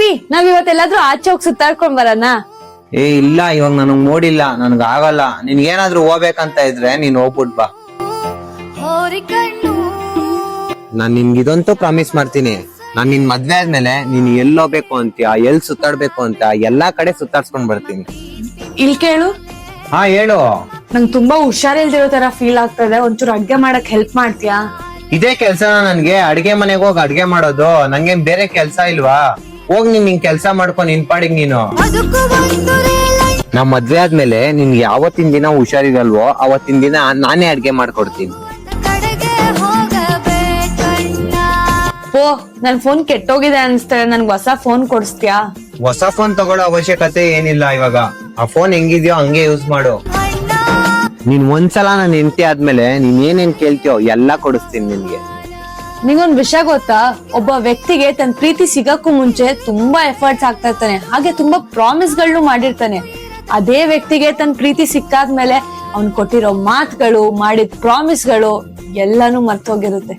ನಡಿ, ನಾವ್ ಇವತ್ತೆಲ್ಲಾದ್ರೂ ಆಚೆ ಹೋಗಿ ಸುತ್ತಾಡ್ಕೊಂಡ್ ಬರೋಣ. ಇಲ್ಲ, ಇವಾಗ ನನಗ್ ಮೂಡಿಲ್ಲ, ನನ್ಗ ಆಗಲ್ಲ. ನಿನ್ಗೇನಾದ್ರೂ ಹೋಗ್ಬೇಕಂತ ಇದ್ರೆ ನೀನ್ ಹೋಗ್ಬಿಟ್ ಬಾ. ನಾನ್ ನಿನ್ಗೆ ಇದಂತೂ ಪ್ರಾಮಿಸ್ ಮಾಡ್ತೀನಿ, ನಾನ್ ನಿನ್ ಮದ್ವೆ ಆದ್ಮೇಲೆ ನೀನ್ ಎಲ್ಲಿ ಹೋಗ್ಬೇಕು ಅಂತೀಯ, ಎಲ್ ಸುತ್ತಾಡ್ಬೇಕು ಅಂತ ಎಲ್ಲಾ ಕಡೆ ಸುತ್ತಾಡ್ಸ್ಕೊಂಡ್ ಬರ್ತೀನಿ. ಇಲ್ ಕೇಳು, ಹಾ ಹೇಳು. ನಂಗ್ ತುಂಬಾ ಹುಷಾರಿಲ್ದಿರೋ ತರ ಫೀಲ್ ಆಗ್ತದೆ, ಒಂಚೂರು ಅಡ್ಗೆ ಮಾಡಕ್ ಹೆಲ್ಪ್ ಮಾಡ್ತೀಯಾ? ಇದೇ ಕೆಲ್ಸನ ನನ್ಗೆ, ಅಡ್ಗೆ ಮನೆಗ್ ಹೋಗಿ ಅಡ್ಗೆ ಮಾಡೋದು? ನಂಗೇನ್ ಬೇರೆ ಕೆಲ್ಸ ಇಲ್ವಾ? ಹೋಗ್ ನಿನ್ ಕೆಲ್ಸ ಮಾಡ್ಕೊಂಡ್ ನಿನ್ ಪಾಡಿಗ್ ನೀನು. ನಮ್ ಮದ್ವೆ ಆದ್ಮೇಲೆ ನಿನ್ಗೆ ಯಾವತ್ತಿನ ದಿನ ಹುಷಾರಿರಲ್ವೋ ಅವತ್ತಿನ ದಿನ ನಾನೇ ಅಡ್ಗೆ ಮಾಡ್ಕೊಡ್ತೀನಿ. ಓ, ನನ್ ಫೋನ್ ಕೆಟ್ಟೋಗಿದೆ ಅನ್ಸ್ತಾರೆ, ನನ್ಗೆ ಹೊಸ ಫೋನ್ ಕೊಡಿಸ್ತೀಯಾ? ಹೊಸ ಫೋನ್ ತಗೊಳ್ಳೋ ಅವಶ್ಯಕತೆ ಏನಿಲ್ಲ. ಇವಾಗ ಆ ಫೋನ್ ಹೆಂಗಿದ್ಯೋ ಹಂಗೆ ಯೂಸ್ ಮಾಡು. ನೀನ್ ಒಂದ್ಸಲ ನಾನು ಹೆಂಡತಿ ಆದ್ಮೇಲೆ ನೀನ್ ಏನೇನ್ ಕೇಳ್ತೀಯೋ ಎಲ್ಲಾ ಕೊಡಿಸ್ತೀನಿ ನಿನ್ಗೆ. ನಿಂಗೊಂದ್ ವಿಷಯ ಗೊತ್ತಾ? ಒಬ್ಬ ವ್ಯಕ್ತಿಗೆ ತನ್ನ ಪ್ರೀತಿ ಸಿಗಕ್ಕೂ ಮುಂಚೆ ತುಂಬಾ ಎಫರ್ಟ್ಸ್ ಆಗ್ತಾ ಇರ್ತಾನೆ, ಹಾಗೆ ತುಂಬಾ ಪ್ರಾಮಿಸ್ ಗಳನ್ನು ಮಾಡಿರ್ತಾನೆ. ಅದೇ ವ್ಯಕ್ತಿಗೆ ತನ್ನ ಪ್ರೀತಿ ಸಿಕ್ಕಾದ್ಮೇಲೆ ಅವ್ನ್ ಕೊಟ್ಟಿರೋ ಮಾತುಗಳು, ಮಾಡಿದ ಪ್ರಾಮಿಸ್ಗಳು ಎಲ್ಲಾನು ಮರ್ತೋಗಿರುತ್ತೆ.